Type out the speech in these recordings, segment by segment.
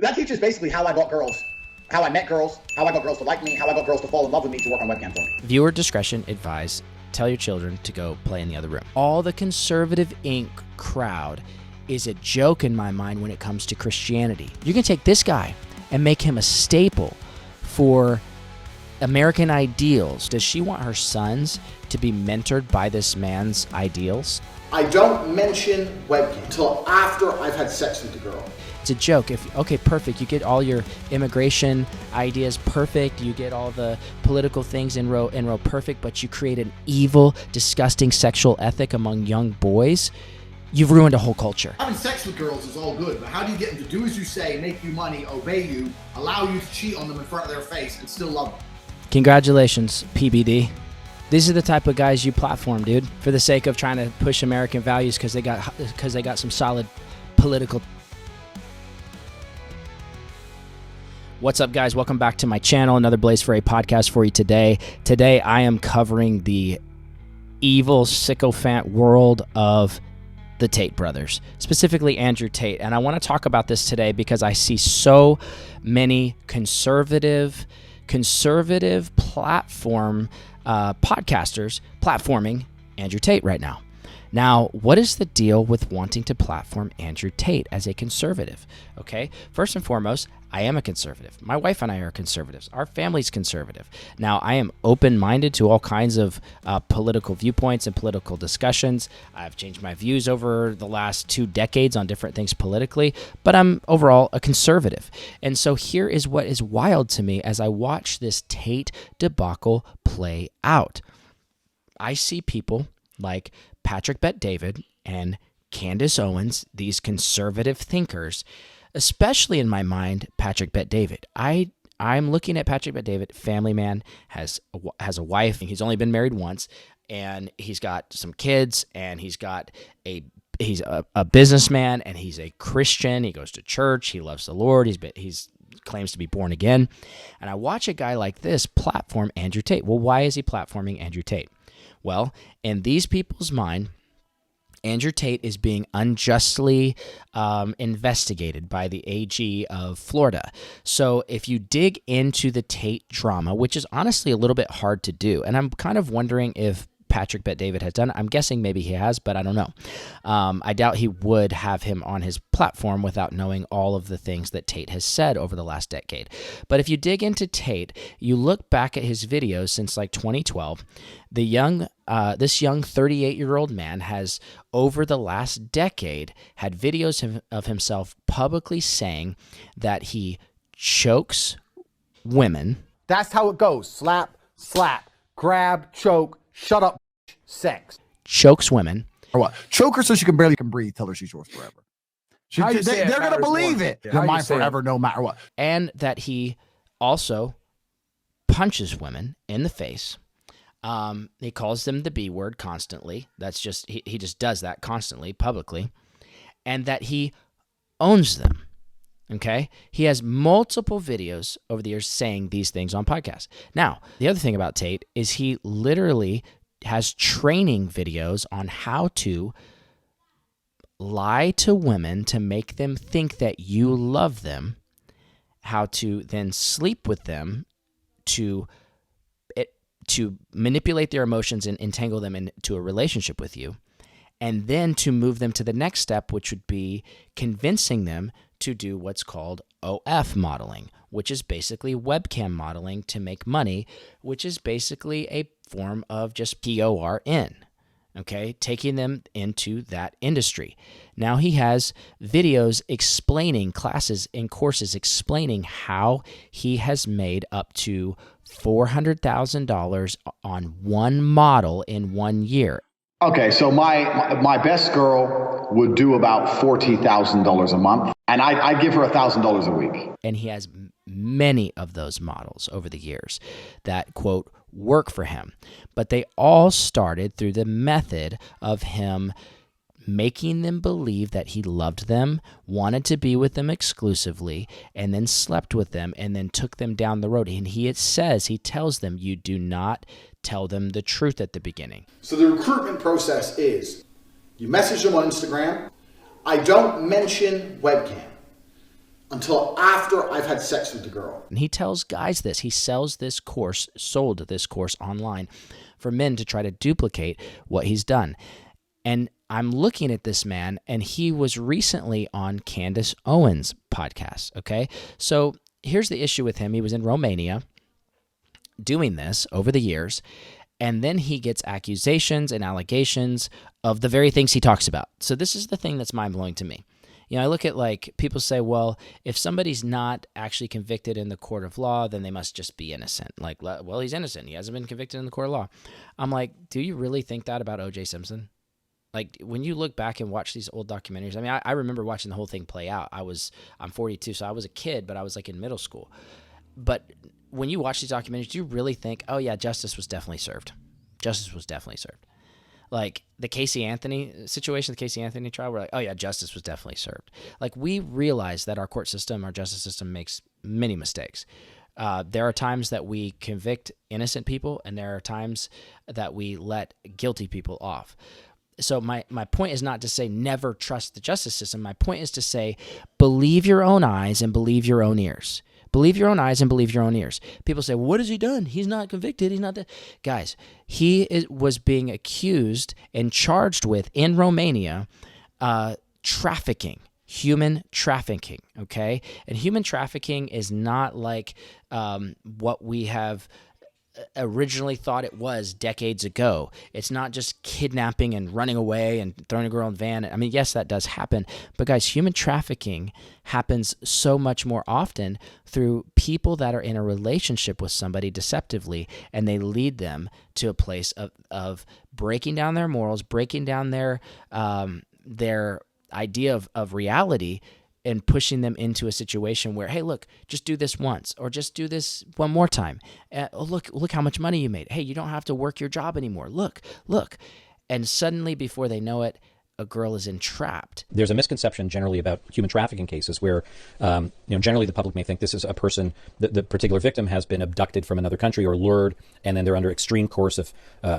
That teaches basically how I got girls, how I met girls, how I got girls to like me, how I got girls to fall in love with me to work on webcam for me. Viewer discretion advised. Tell your children to go play in the other room. All the conservative Inc. crowd is a joke in my mind when it comes to Christianity. You can take this guy and make him a staple for American ideals. Does she want her sons to be mentored by this man's ideals? I don't mention webcam until after I've had sex with the girl. It's a joke. Okay, perfect. You get all your immigration ideas perfect. You get all the political things in row perfect, but you create an evil, disgusting sexual ethic among young boys. You've ruined a whole culture. Having sex with girls is all good, but how do you get them to do as you say, make you money, obey you, allow you to cheat on them in front of their face, and still love them? Congratulations, PBD. These are the type of guys you platform, dude, for the sake of trying to push American values because they got some solid political. What's up, guys? Welcome back to my channel. Another Blaze for a podcast for you today. Today, I am covering the evil sycophant world of the Tate brothers, specifically Andrew Tate. And I want to talk about this today because I see so many conservative platform podcasters platforming Andrew Tate right now. Now, what is the deal with wanting to platform Andrew Tate as a conservative? Okay, first and foremost, I am a conservative. My wife and I are conservatives. Our family's conservative. Now, I am open-minded to all kinds of political viewpoints and political discussions. I've changed my views over the last 2 decades on different things politically, but I'm overall a conservative. And so here is what is wild to me as I watch this Tate debacle play out. I see people like Patrick Bet-David and Candace Owens, these conservative thinkers, especially in my mind, Patrick Bet-David. I'm looking at Patrick Bet-David, family man, has a wife. He's only been married once, and he's got some kids, and he's a businessman, and he's a Christian. He goes to church. He loves the Lord. He's claims to be born again. And I watch a guy like this platform Andrew Tate. Well, why is he platforming Andrew Tate? Well, in these people's mind, Andrew Tate is being unjustly investigated by the AG of Florida. So if you dig into the Tate drama, which is honestly a little bit hard to do, and I'm kind of wondering if Patrick Bet-David has done it. I'm guessing maybe he has, but I don't know. I doubt he would have him on his platform without knowing all of the things that Tate has said over the last decade. But if you dig into Tate, you look back at his videos since like 2012, this young 38-year-old man has, over the last decade, had videos of himself publicly saying that he chokes women. That's how it goes. Slap, slap, grab, choke, shut up, sex. Chokes women. Or what? Choke her so she can barely breathe. Tell her she's yours forever. They're going to believe it. You're mine forever, no matter what. And that he also punches women in the face. He calls them the B word constantly. That's just, he just does that constantly, publicly. And that he owns them. Okay? He has multiple videos over the years saying these things on podcasts. Now, the other thing about Tate is he literally has training videos on how to lie to women to make them think that you love them, how to then sleep with them to manipulate their emotions and entangle them into a relationship with you, and then to move them to the next step, which would be convincing them to do what's called OF modeling, which is basically webcam modeling to make money, which is basically a form of just PORN, okay, taking them into that industry. Now he has videos explaining, classes and courses explaining how he has made up to $400,000 on one model in 1 year. Okay, so my best girl would do about $40,000 a month, and I'd give her $1,000 a week. And he has many of those models over the years that, quote, work for him. But they all started through the method of him making them believe that he loved them, wanted to be with them exclusively, and then slept with them, and then took them down the road. And he tells them, you do not tell them the truth at the beginning. So the recruitment process is, you message them on Instagram. I don't mention webcam. until after I've had sex with the girl. And he tells guys this. He sold this course online for men to try to duplicate what he's done. And I'm looking at this man, and he was recently on Candace Owens' podcast, okay? So here's the issue with him. He was in Romania doing this over the years, and then he gets accusations and allegations of the very things he talks about. So this is the thing that's mind-blowing to me. You know, I look at, like, people say, well, if somebody's not actually convicted in the court of law, then they must just be innocent. Like, well, he's innocent. He hasn't been convicted in the court of law. I'm like, do you really think that about O.J. Simpson? Like, when you look back and watch these old documentaries, I mean, I remember watching the whole thing play out. I'm 42, so I was a kid, but I was, like, in middle school. But when you watch these documentaries, do you really think, oh, yeah, justice was definitely served? Justice was definitely served. Like the Casey Anthony situation, the Casey Anthony trial, we're like, oh yeah, justice was definitely served. Like, we realize that our court system, our justice system makes many mistakes. There are times that we convict innocent people, and there are times that we let guilty people off. So my point is not to say never trust the justice system. My point is to say believe your own eyes and believe your own ears. Believe your own eyes and believe your own ears. People say, what has he done? He's not convicted. He's not that. Guys, was being accused and charged with, in Romania, trafficking, human trafficking, okay? And human trafficking is not like what we have originally thought it was decades ago. It's not just kidnapping and running away and throwing a girl in a van. I mean, yes, that does happen. But guys, human trafficking happens so much more often through people that are in a relationship with somebody deceptively, and they lead them to a place of breaking down their morals, breaking down their idea of reality, and pushing them into a situation where, hey, look, just do this once, or just do this one more time. Look how much money you made. Hey, you don't have to work your job anymore. Look. And suddenly, before they know it, a girl is entrapped. There's a misconception generally about human trafficking cases where, generally the public may think this is a person, the particular victim has been abducted from another country or lured, and then they're under extreme coercive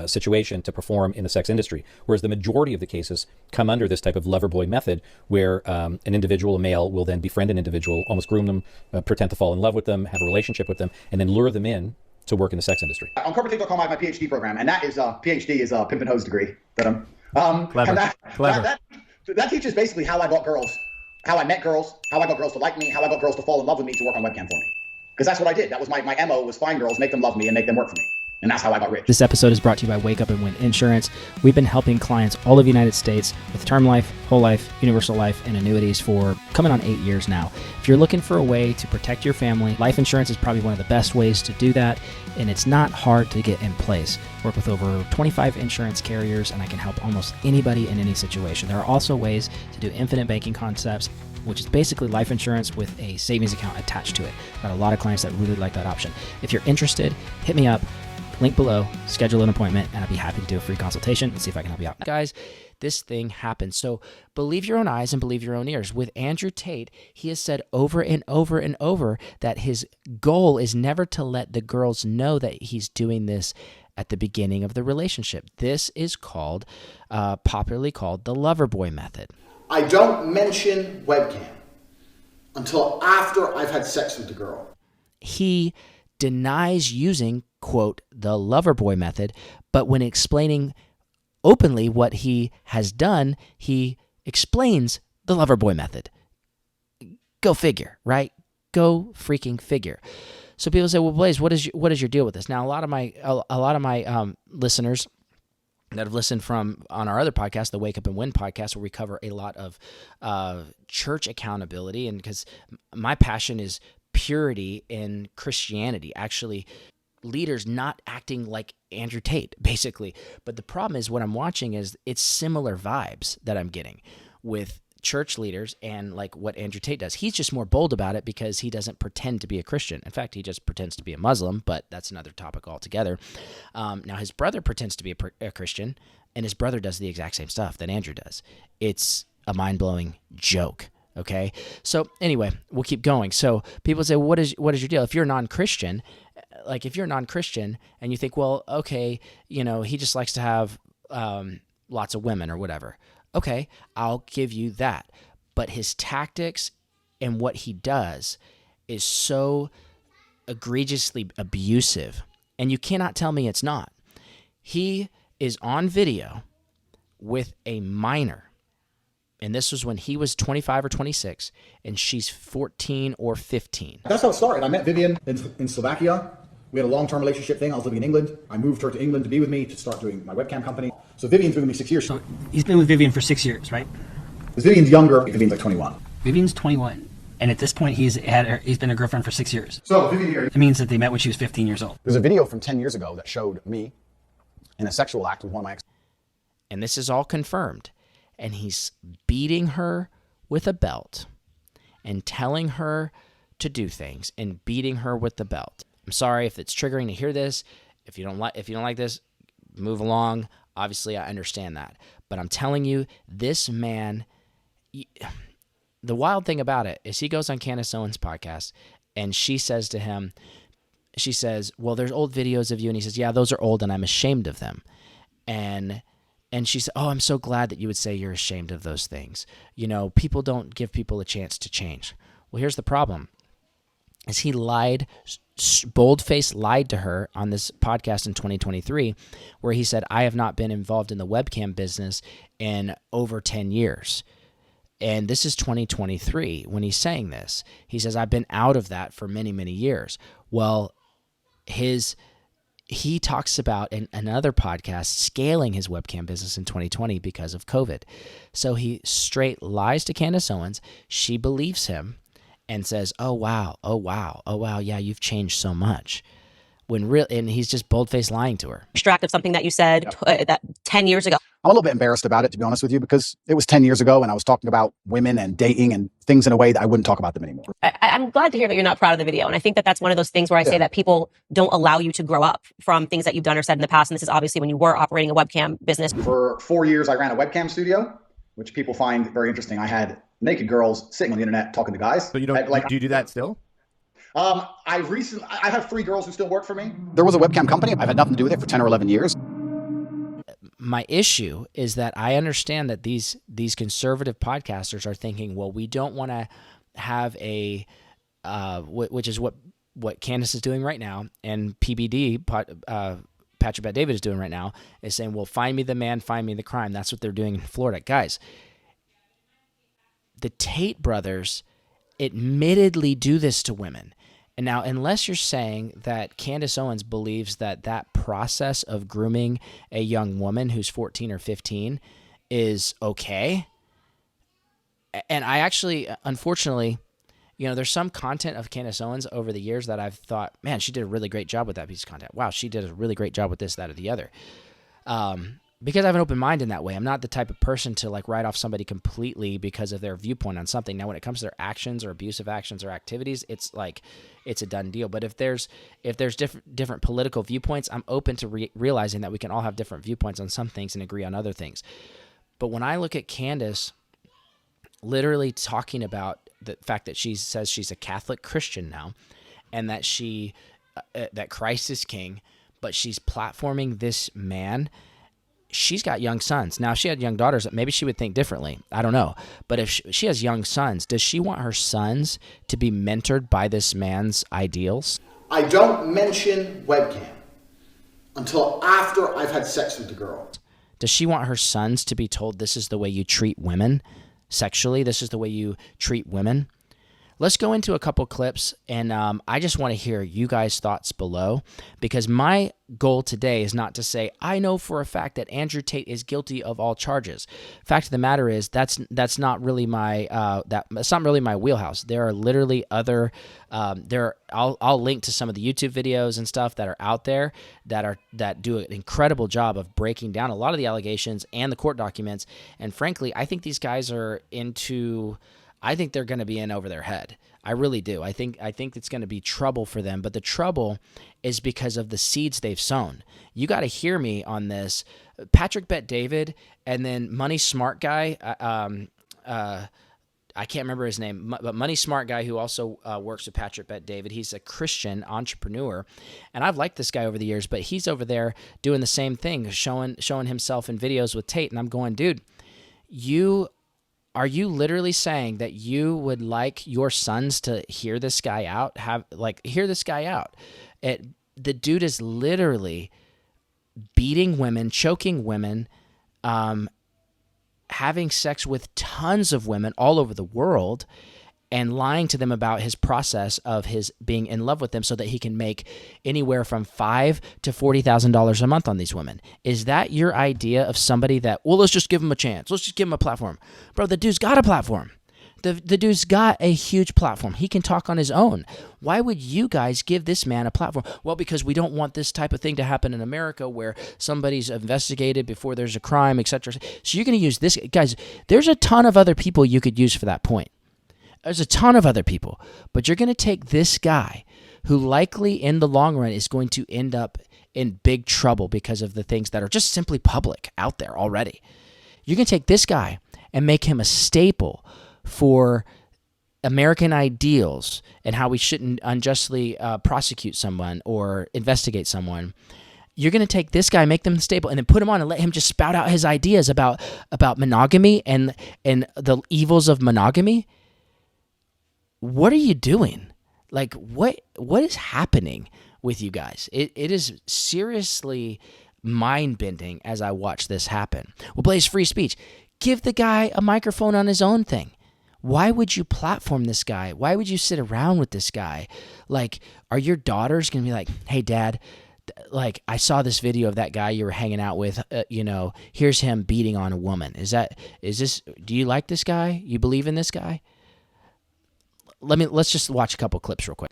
situation to perform in the sex industry. Whereas the majority of the cases come under this type of lover boy method, where an individual, a male, will then befriend an individual, almost groom them, pretend to fall in love with them, have a relationship with them, and then lure them in to work in the sex industry. On corporately.com, I have my PhD program, and that is PhD is a pimp and hose degree that I'm. Clever. That teaches basically how I got girls, how I met girls, how I got girls to like me, how I got girls to fall in love with me to work on webcam for me. Because that's what I did. That was my MO, was find girls, make them love me, and make them work for me. And that's how I got rich. This episode is brought to you by Wake Up and Win Insurance. We've been helping clients all over the United States with term life, whole life, universal life, and annuities for coming on 8 years now. If you're looking for a way to protect your family, life insurance is probably one of the best ways to do that, and it's not hard to get in place. Work with over 25 insurance carriers, and I can help almost anybody in any situation. There are also ways to do infinite banking concepts, which is basically life insurance with a savings account attached to it. I've got a lot of clients that really like that option. If you're interested, hit me up. Link below, schedule an appointment, and I'd be happy to do a free consultation and see if I can help you out. Guys, this thing happens. So believe your own eyes and believe your own ears. With Andrew Tate, he has said over and over and over that his goal is never to let the girls know that he's doing this at the beginning of the relationship. This is called, popularly called, the lover boy method. I don't mention webcam until after I've had sex with the girl. He denies using, quote, the lover boy method, but when explaining openly what he has done, he explains the lover boy method. Go figure, right? Go freaking figure. So people say, well, Blaze, what is your deal with this? Now, a lot of my listeners that have listened from on our other podcast, the Wake Up and Win podcast, where we cover a lot of church accountability, and because my passion is purity in Christianity, actually leaders not acting like Andrew Tate, basically. But the problem is what I'm watching is it's similar vibes that I'm getting with church leaders and like what Andrew Tate does. He's just more bold about it because he doesn't pretend to be a Christian. In fact, he just pretends to be a Muslim, but that's another topic altogether. Now, his brother pretends to be a Christian, and his brother does the exact same stuff that Andrew does. It's a mind-blowing joke. Okay. So anyway, we'll keep going. So people say, what is your deal? If you're non-Christian, and you think, well, okay, he just likes to have lots of women or whatever. Okay, I'll give you that. But his tactics And what he does is so egregiously abusive, and you cannot tell me it's not. He is on video with a minor, and this was when he was 25 or 26, and she's 14 or 15. That's how it started. I met Vivian in Slovakia. We had a long-term relationship thing. I was living in England. I moved her to England to be with me to start doing my webcam company. So Vivian's been with me 6 years. So he's been with Vivian for 6 years, right? Because Vivian's younger. Vivian's like 21. Vivian's 21. And at this point, he's been a girlfriend for 6 years. So Vivian here. It means that they met when she was 15 years old. There's a video from 10 years ago that showed me in a sexual act with one of my ex. And this is all confirmed. And he's beating her with a belt and telling her to do things and beating her with the belt. I'm sorry if it's triggering to hear this. If you don't like this, move along. Obviously, I understand that. But I'm telling you, this man, the wild thing about it is he goes on Candace Owens' podcast, and she says to him, she says, well, there's old videos of you. And he says, yeah, those are old, and I'm ashamed of them. And she said, oh, I'm so glad that you would say you're ashamed of those things. You know, people don't give people a chance to change. Well, here's the problem. Is he lied, bold-faced lied to her on this podcast in 2023, where he said, I have not been involved in the webcam business in over 10 years. And this is 2023 when he's saying this. He says, I've been out of that for many, many years. Well, he talks about in another podcast scaling his webcam business in 2020 because of COVID. So he straight lies to Candace Owens. She believes him and says, oh, wow, yeah, you've changed so much. And he's just bold-faced lying to her. Extract of something that you said that 10 years ago. I'm a little bit embarrassed about it, to be honest with you, because it was 10 years ago and I was talking about women and dating and things in a way that I wouldn't talk about them anymore. I'm glad to hear that you're not proud of the video. And I think that that's one of those things where I say that people don't allow you to grow up from things that you've done or said in the past. And this is obviously when you were operating a webcam business. For 4 years, I ran a webcam studio, which people find very interesting. I had naked girls sitting on the internet talking to guys. So you don't, do you do that still? I have 3 girls who still work for me. There was a webcam company. I've had nothing to do with it for 10 or 11 years. My issue is that I understand that these conservative podcasters are thinking, well, we don't want to have a, which is what Candace is doing right now, and PBD, Patrick Bet David is doing right now, is saying, well, find me the man, find me the crime. That's what they're doing in Florida. Guys, the Tate brothers admittedly do this to women. And now, unless you're saying that Candace Owens believes that that process of grooming a young woman who's 14 or 15 is okay, and I actually, unfortunately, you know, there's some content of Candace Owens over the years that I've thought, man, she did a really great job with that piece of content. Wow, she did a really great job with this, that, or the other. Because I have an open mind in that way. I'm not the type of person to like write off somebody completely because of their viewpoint on something. Now, when it comes to their actions or abusive actions or activities, it's like, it's a done deal. But if there's different political viewpoints, I'm open to realizing that we can all have different viewpoints on some things and agree on other things. But when I look at Candace literally talking about the fact that she says she's a Catholic Christian now, and that that Christ is king, but she's platforming this man. She's got young sons. Now, if she had young daughters, maybe she would think differently. I don't know. But if she has young sons, does she want her sons to be mentored by this man's ideals? I don't mention webcam until after I've had sex with the girl. Does she want her sons to be told this is the way you treat women sexually? This is the way you treat women? Let's go into a couple clips, and I just want to hear you guys' thoughts below, because my goal today is not to say, I know for a fact that Andrew Tate is guilty of all charges. Fact of the matter is, that's not really my that's not really my wheelhouse. There are literally other I'll link to some of the YouTube videos and stuff that are out there that do an incredible job of breaking down a lot of the allegations and the court documents. And frankly, I think these guys are I think they're going to be in over their head. I really do. I think it's going to be trouble for them, but the trouble is because of the seeds they've sown. You got to hear me on this. Patrick Bet David, and then Money Smart Guy, I can't remember his name, but Money Smart Guy, who also works with Patrick Bet David. He's a Christian entrepreneur, and I've liked this guy over the years, but he's over there doing the same thing, showing himself in videos with Tate, and I'm going, dude, you are you literally saying that you would like your sons to hear this guy out? Hear this guy out? The dude is literally beating women, choking women, having sex with tons of women all over the world, and lying to them about his process of his being in love with them so that he can make anywhere from $5,000 to $40,000 a month on these women. Is that your idea of somebody that, well, let's just give him a chance. Let's just give him a platform. Bro, the dude's got a platform. The dude's got a huge platform. He can talk on his own. Why would you guys give this man a platform? Well, because we don't want this type of thing to happen in America where somebody's investigated before there's a crime, etc. So you're going to use this. Guys, there's a ton of other people you could use for that point. There's a ton of other people, but you're going to take this guy who likely in the long run is going to end up in big trouble because of the things that are just simply public out there already. You're going to take this guy and make him a staple for American ideals and how we shouldn't unjustly prosecute someone or investigate someone. You're going to take this guy, make them stable, and then put him on and let him just spout out his ideas about monogamy and the evils of monogamy. What are you doing? Like, what is happening with you guys? It is seriously mind-bending as I watch this happen. Well, Blaze, free speech. Give the guy a microphone on his own thing. Why would you platform this guy? Why would you sit around with this guy? Like, are your daughters going to be like, hey, Dad, like, I saw this video of that guy you were hanging out with, here's him beating on a woman. Do you like this guy? You believe in this guy? Let's just watch a couple clips real quick.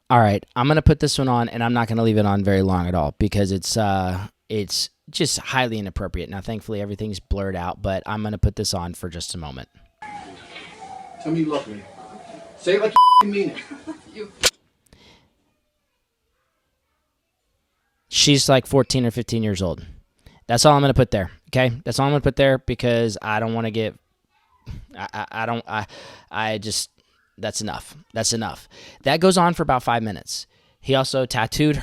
All right, I'm going to put this one on, and I'm not going to leave it on very long at all because it's just highly inappropriate. Now, thankfully, everything's blurred out, but I'm going to put this on for just a moment. Tell me you love me. Say it like you mean it. She's like 14 or 15 years old. That's all I'm going to put there, okay? That's all I'm going to put there because I don't want to get... That's enough. That's enough. That goes on for about 5 minutes. He also tattooed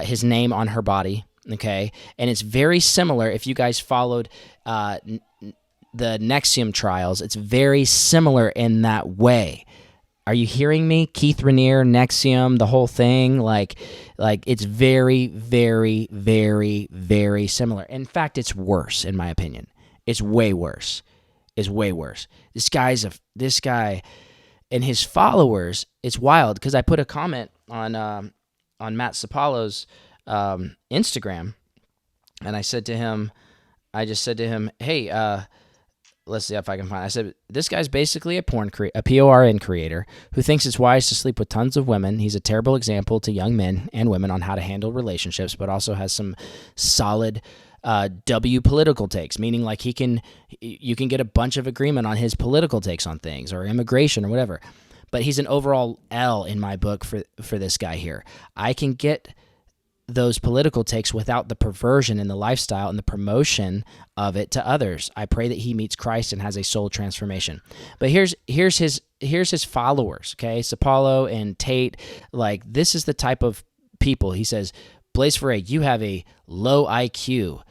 his name on her body, okay? And it's very similar. If you guys followed the NXIVM trials, it's very similar in that way. Are you hearing me? Keith Raniere, NXIVM, the whole thing, like it's very, very, very, very similar. In fact, it's worse, in my opinion. It's way worse. It's way worse. This guy and his followers, it's wild because I put a comment on Matt Sapalo's Instagram, and I said to him, hey, let's see if I can find. I said, this guy's basically a PORN creator who thinks it's wise to sleep with tons of women. He's a terrible example to young men and women on how to handle relationships, but also has some solid W political takes, meaning like you can get a bunch of agreement on his political takes on things or immigration or whatever. But he's an overall L in my book for this guy here. I can get those political takes without the perversion in the lifestyle and the promotion of it to others. I pray that he meets Christ and has a soul transformation. But here's his followers, okay? Sapalo and Tate, like this is the type of people. He says, Blaze Foray, you have a low IQ.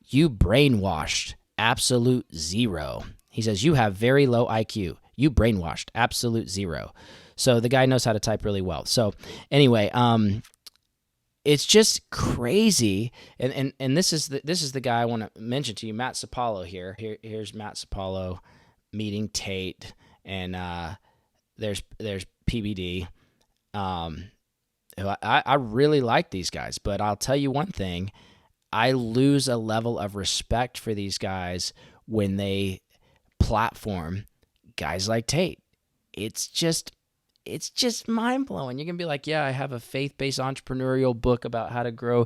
You brainwashed, absolute zero. He says, you have very low IQ. You brainwashed, absolute zero. So the guy knows how to type really well. So anyway, it's just crazy. And this is the guy I want to mention to you, Matt Sapalo here. Here's Matt Sapalo meeting Tate, and there's PBD. I really like these guys, but I'll tell you one thing. I lose a level of respect for these guys when they platform guys like Tate. It's just mind-blowing. You're going to be like, yeah, I have a faith-based entrepreneurial book about how to grow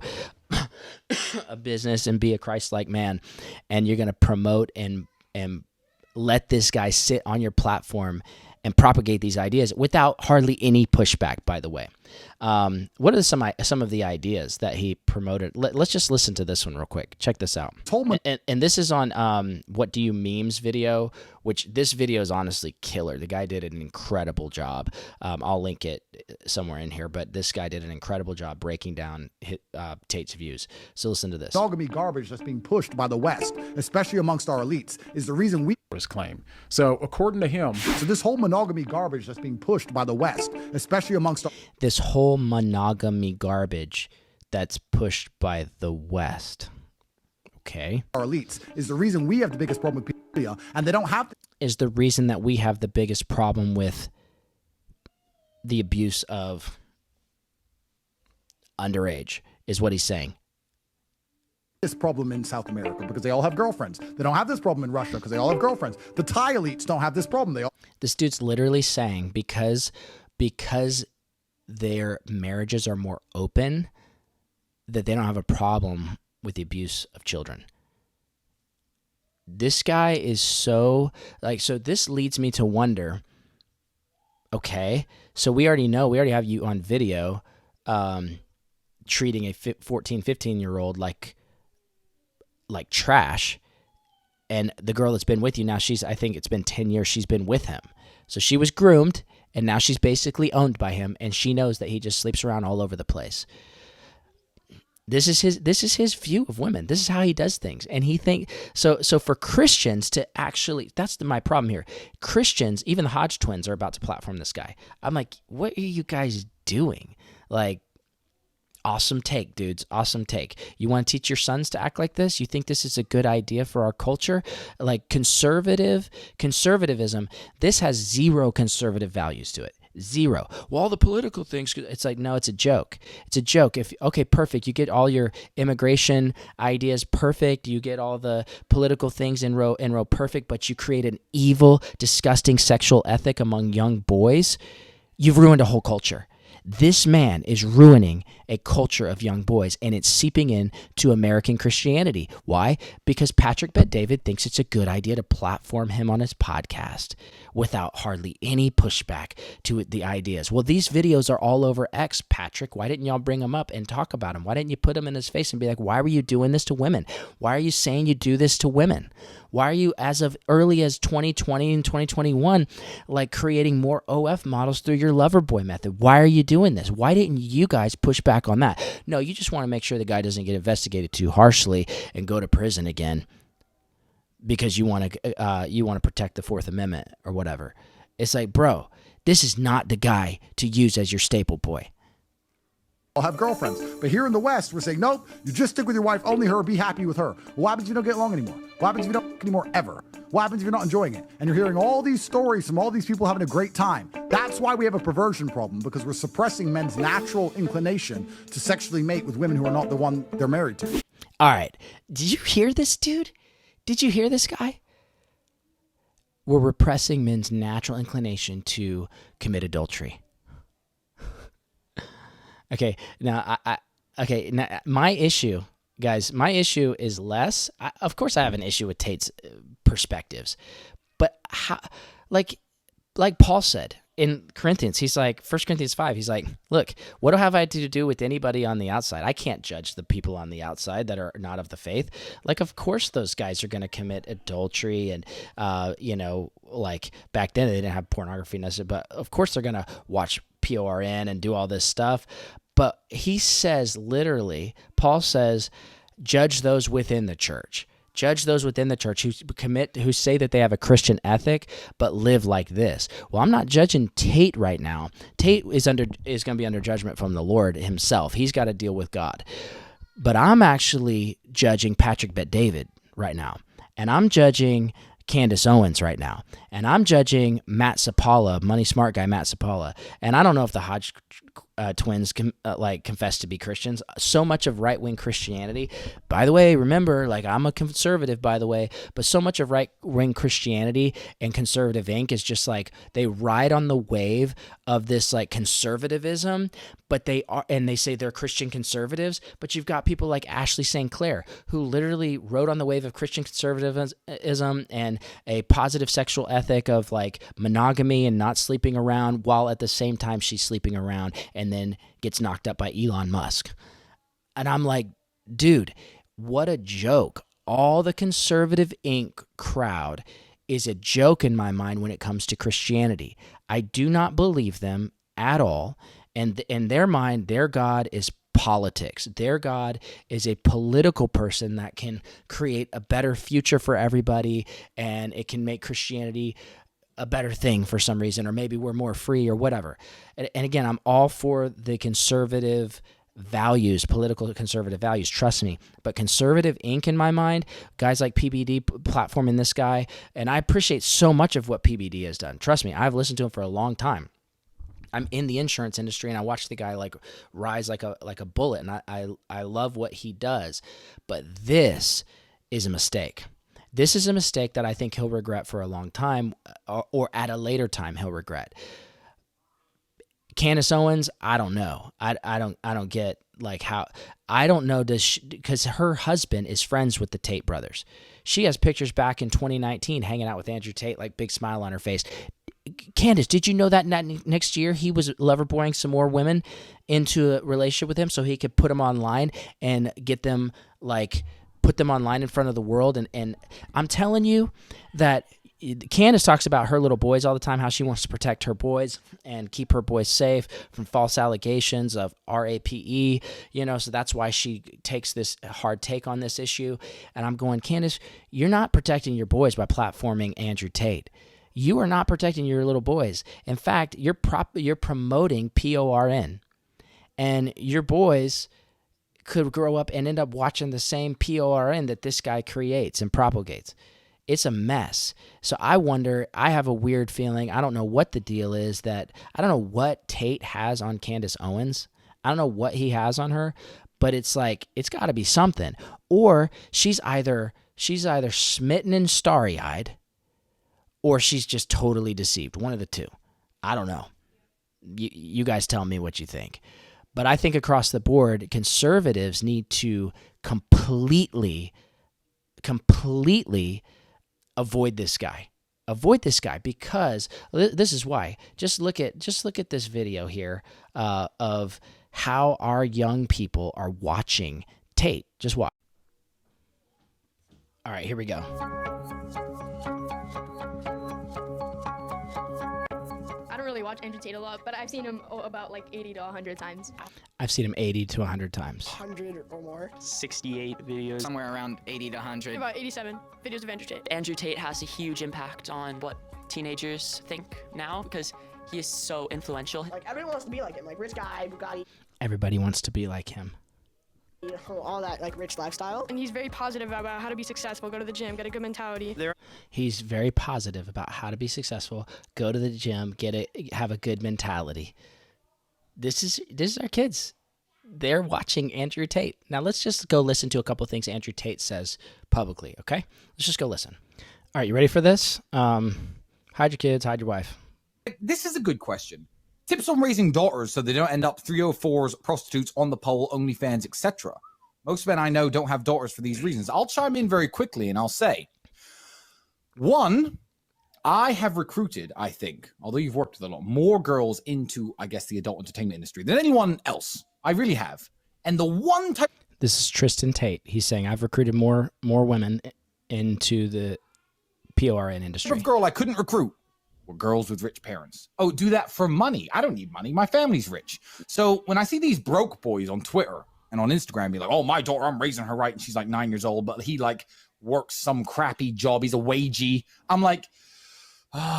a business and be a Christ-like man, and you're going to promote and let this guy sit on your platform and propagate these ideas without hardly any pushback, by the way. What are some of the ideas that he promoted? Let's just listen to this one real quick. Check this out. And this is on What Do You Memes video, which this video is honestly killer. The guy did an incredible job. I'll link it somewhere in here, but this guy did an incredible job breaking down Tate's views. So listen to this. Dogamy garbage that's being pushed by the West, especially amongst our elites, is the reason we... his claim. So according to him, so this whole monogamy garbage that's being pushed by the West, especially amongst this whole monogamy garbage that's pushed by the West, okay, our elites, is the reason we have the biggest problem with pedophilia, and they don't have is the reason that we have the biggest problem with the abuse of underage, is what he's saying. This problem in South America because they all have girlfriends. They don't have this problem in Russia because they all have girlfriends. The Thai elites don't have this problem. This dude's literally saying because their marriages are more open, that they don't have a problem with the abuse of children. This guy is so this leads me to wonder, okay, so we already have you on video treating a 14, 15-year-old like trash, and the girl that's been with you now, I think it's been 10 years she's been with him. So she was groomed, and now she's basically owned by him, and she knows that he just sleeps around all over the place. This is his view of women. This is how he does things. And he so for Christians to actually, that's my problem here. Christians, even the Hodge twins are about to platform this guy. I'm like, what are you guys doing? Like, awesome take, dudes. Awesome take. You want to teach your sons to act like this? You think this is a good idea for our culture? Like conservatism, this has zero conservative values to it. Zero. Well, all the political things, it's like, no, it's a joke. It's a joke. Okay, perfect. You get all your immigration ideas perfect. You get all the political things in row perfect, but you create an evil, disgusting sexual ethic among young boys. You've ruined a whole culture. This man is ruining a culture of young boys, and it's seeping into American Christianity. Why? Because Patrick Bet-David thinks it's a good idea to platform him on his podcast without hardly any pushback to the ideas. Well, these videos are all over X, Patrick. Why didn't y'all bring them up and talk about them? Why didn't you put them in his face and be like, why were you doing this to women? Why are you saying you do this to women? Why are you, as of early as 2020 and 2021, like creating more OF models through your lover boy method? Why are you doing this? Why didn't you guys push back on that? No, you just want to make sure the guy doesn't get investigated too harshly and go to prison again because you want to protect the Fourth Amendment or whatever. It's like, bro, this is not the guy to use as your staple boy. I'll have girlfriends. But here in the West, we're saying, nope, you just stick with your wife, only her, be happy with her. What happens if you don't get along anymore? What happens if you don't anymore ever? What happens if you're not enjoying it? And you're hearing all these stories from all these people having a great time. That's why we have a perversion problem, because we're suppressing men's natural inclination to sexually mate with women who are not the one they're married to. All right. Did you hear this, dude? Did you hear this guy? We're repressing men's natural inclination to commit adultery. Okay, now, now my issue, guys, is less. Of course, I have an issue with Tate's perspectives, but how, like Paul said in Corinthians, he's like, 1 Corinthians 5, he's like, look, what have I to do with anybody on the outside? I can't judge the people on the outside that are not of the faith. Like, of course, those guys are going to commit adultery and, like back then they didn't have pornography necessarily, but of course they're going to watch PORN and do all this stuff. But he says, literally, Paul says, judge those within the church. Judge those within the church who say that they have a Christian ethic but live like this. Well, I'm not judging Tate right now. Tate is going to be under judgment from the Lord himself. He's got to deal with God. But I'm actually judging Patrick Bet-David right now. And I'm judging Candace Owens right now. And I'm judging Matt Sapala, money smart guy Matt Sapala. And I don't know if the Hodge twins confess to be Christians. So much of right-wing Christianity, by the way, remember, like, I'm a conservative, by the way, but so much of right-wing Christianity and conservative Inc. is just like they ride on the wave of this like conservatism, but they say they're Christian conservatives, but you've got people like Ashley St. Clair who literally rode on the wave of Christian conservatism and a positive sexual ethic of like monogamy and not sleeping around, while at the same time she's sleeping around and then gets knocked up by Elon Musk. And I'm like, dude, what a joke. All the conservative Inc. crowd is a joke in my mind when it comes to Christianity. I do not believe them at all. And in their mind, their God is politics. Their God is a political person that can create a better future for everybody, and it can make Christianity a better thing for some reason, or maybe we're more free or whatever. And again, I'm all for the conservative values, political conservative values, trust me. But conservative Inc. in my mind, guys like PBD platforming this guy, and I appreciate so much of what PBD has done. Trust me, I've listened to him for a long time. I'm in the insurance industry, and I watch the guy like rise like a bullet, and I love what he does. But this is a mistake. This is a mistake that I think he'll regret for a long time, or at a later time he'll regret. Candace Owens, I don't know. I don't get like how. I don't know because her husband is friends with the Tate brothers. She has pictures back in 2019 hanging out with Andrew Tate, like big smile on her face. Candace, did you know that next year he was loverboying some more women into a relationship with him so he could put them online and get them put them online in front of the world? And I'm telling you that Candace talks about her little boys all the time, how she wants to protect her boys and keep her boys safe from false allegations of RAPE, so that's why she takes this hard take on this issue. And I'm going, Candace, you're not protecting your boys by platforming Andrew Tate. You are not protecting your little boys. In fact, you're promoting PORN. And your boys could grow up and end up watching the same PORN that this guy creates and propagates. It's a mess. So I wonder, I have a weird feeling, I don't know what the deal is, that I don't know what Tate has on Candace Owens. I don't know what he has on her, but it's like, it's got to be something. Or she's either smitten and starry-eyed, or she's just totally deceived. One of the two. I don't know. You guys tell me what you think. But I think across the board, conservatives need to completely avoid this guy. Avoid this guy, because this is why. Just look at this video here of how our young people are watching Tate. Just watch. All right, here we go. Watch Andrew Tate a lot, but I've seen him about 80 to 100 times. I've seen him 80 to 100 times. 100 or more. 68 videos. Somewhere around 80 to 100. About 87 videos of Andrew Tate. Andrew Tate has a huge impact on what teenagers think now, because he is so influential. Everyone wants to be like him, rich guy, Bugatti. Everybody wants to be like him. All that rich lifestyle. And he's very positive about how to be successful, go to the gym, get a good mentality. He's very positive about how to be successful, go to the gym, have a good mentality. This is our kids. They're watching Andrew Tate. Now let's just go listen to a couple of things Andrew Tate says publicly, okay? Let's just go listen. All right, you ready for this? Hide your kids, hide your wife. This is a good question. Tips on raising daughters so they don't end up 304s, prostitutes, on the pole, OnlyFans, etc. Most men I know don't have daughters for these reasons. I'll chime in very quickly and I'll say, one, I have recruited, I think, although you've worked with a lot, more girls into, I guess, the adult entertainment industry than anyone else. I really have. And the one type... This is Tristan Tate. He's saying, I've recruited more women into the PORN industry. Of girl I couldn't recruit were girls with rich parents. Oh, do that for money. I don't need money. My family's rich. So when I see these broke boys on Twitter and on Instagram be like, oh, my daughter, I'm raising her right, and she's 9 years old, but he works some crappy job. He's a wagey. I'm like,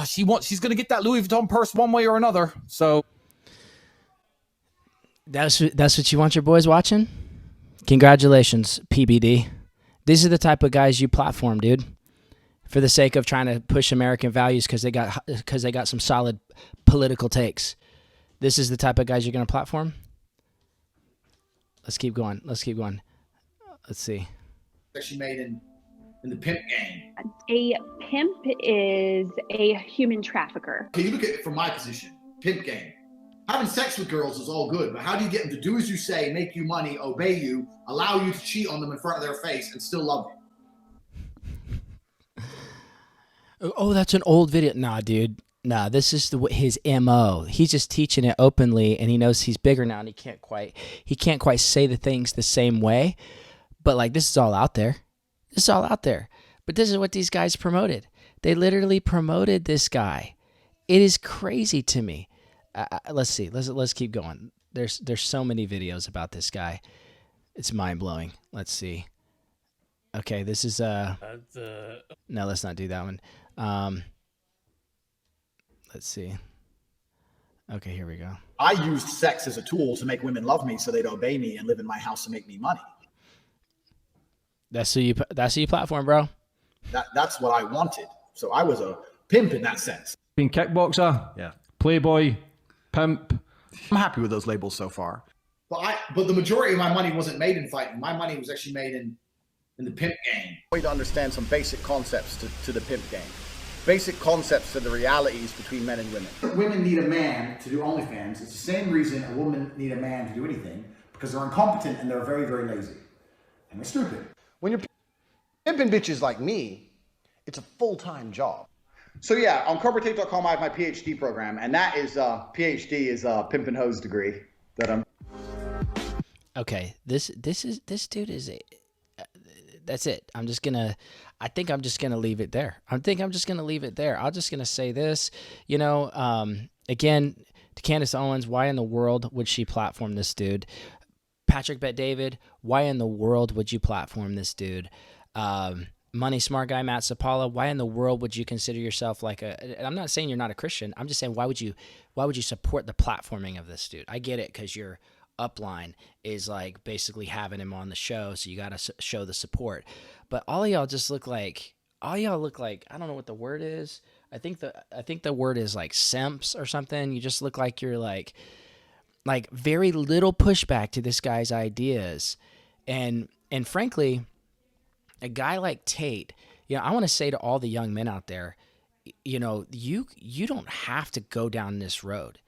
she's going to get that Louis Vuitton purse one way or another. So that's what you want your boys watching? Congratulations, PBD. These are the type of guys you platform, dude. For the sake of trying to push American values because they got some solid political takes. This is the type of guys you're going to platform? Let's keep going. Let's see. That she made in the pimp game. A pimp is a human trafficker. Okay, you look at it from my position. Pimp game. Having sex with girls is all good, but how do you get them to do as you say, make you money, obey you, allow you to cheat on them in front of their face, and still love you? Oh, that's an old video. Nah, dude. Nah, this is his MO. He's just teaching it openly, and he knows he's bigger now, and he can't quite say the things the same way. But this is all out there. But this is what these guys promoted. They literally promoted this guy. It is crazy to me. Let's see. Let's keep going. There's so many videos about this guy. It's mind blowing. Let's see. Okay, this is no, let's not do that one. Let's see. Okay, here we go. I used sex as a tool to make women love me so they'd obey me and live in my house and make me money. That's who you platform, bro. That's what I wanted. So I was a pimp in that sense. Being kickboxer, yeah, playboy, pimp. I'm happy with those labels so far. But the majority of my money wasn't made in fighting. My money was actually made in the pimp game. Way to understand some basic concepts to the pimp game. Basic concepts to the realities between men and women. Women need a man to do OnlyFans. It's the same reason a woman need a man to do anything, because they're incompetent and they're very, very lazy. And they're stupid. When you're pimping bitches like me, it's a full-time job. So yeah, on CobraTape.com I have my PhD program, and that is PhD is pimp and hose degree that I'm. Okay, this dude is a. That's it. I think I'm just gonna leave it there. I'm just gonna leave it there. I'm just gonna say this. Again, to Candace Owens, why in the world would she platform this dude? Patrick Bet David, why in the world would you platform this dude? Money Smart Guy Matt Sapala, why in the world would you consider yourself like a? I'm not saying you're not a Christian. I'm just saying why would you support the platforming of this dude? I get it, because your upline is like basically having him on the show, so you got to show the support. But all of y'all just look like I don't know what the word is. I think the word is like simps or something. You just look like you're like very little pushback to this guy's ideas, and frankly, a guy like Tate, I want to say to all the young men out there, you don't have to go down this road.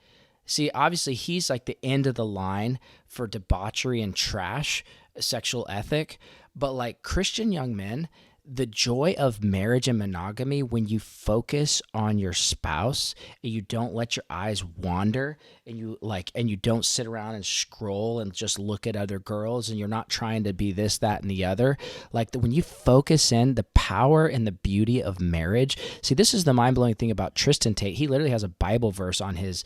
See, obviously, he's like the end of the line for debauchery and trash, sexual ethic. But like Christian young men, the joy of marriage and monogamy, when you focus on your spouse and you don't let your eyes wander, and you don't sit around and scroll and just look at other girls, and you're not trying to be this, that, and the other. When you focus in the power and the beauty of marriage. See, this is the mind-blowing thing about Tristan Tate. He literally has a Bible verse on his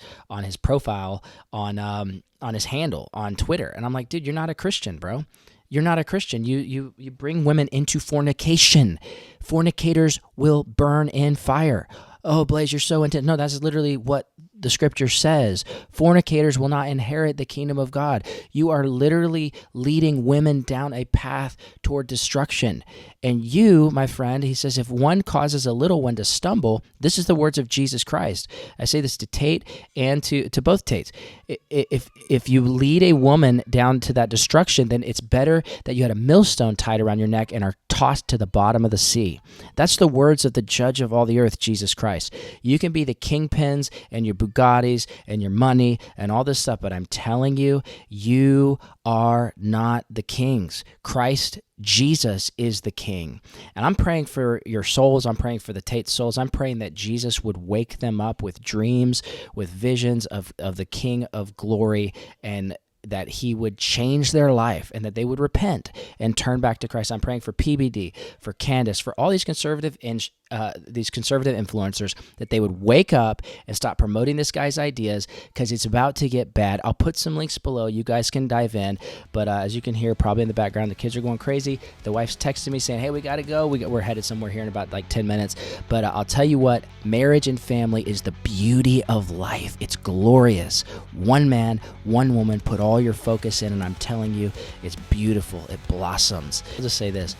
profile on his handle on Twitter. And I'm like, dude, you're not a Christian, bro. You're not a Christian. You bring women into fornication. Fornicators will burn in fire. Oh, Blaze, you're so into... No, that's literally what the scripture says. Fornicators will not inherit the kingdom of God. You are literally leading women down a path toward destruction. And you, my friend, he says, if one causes a little one to stumble, this is the words of Jesus Christ. I say this to Tate and to both Tates. If you lead a woman down to that destruction, then it's better that you had a millstone tied around your neck and are tossed to the bottom of the sea. That's the words of the judge of all the earth, Jesus Christ. You can be the kingpins and your Bugattis and your money and all this stuff, but I'm telling you, you are not the kings. Christ Jesus is the king. And I'm praying for your souls. I'm praying for the Tate souls. I'm praying that Jesus would wake them up with dreams, with visions of the King of glory, and that he would change their life and that they would repent and turn back to Christ. I'm praying for PBD, for Candace, for all these conservative influencers, that they would wake up and stop promoting this guy's ideas, because it's about to get bad. I'll put some links below. You guys can dive in. But as you can hear probably in the background, the kids are going crazy. The wife's texting me saying, hey, we got to go. We're headed somewhere here in about like 10 minutes. But I'll tell you what, marriage and family is the beauty of life. It's glorious. One man, one woman, put all your focus in, and I'm telling you, it's beautiful. It blossoms. I'll just say this.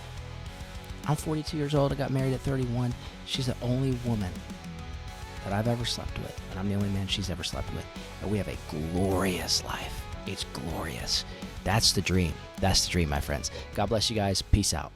I'm 42 years old. I got married at 31. She's the only woman that I've ever slept with, and I'm the only man she's ever slept with. And we have a glorious life. It's glorious. That's the dream. That's the dream, my friends. God bless you guys. Peace out.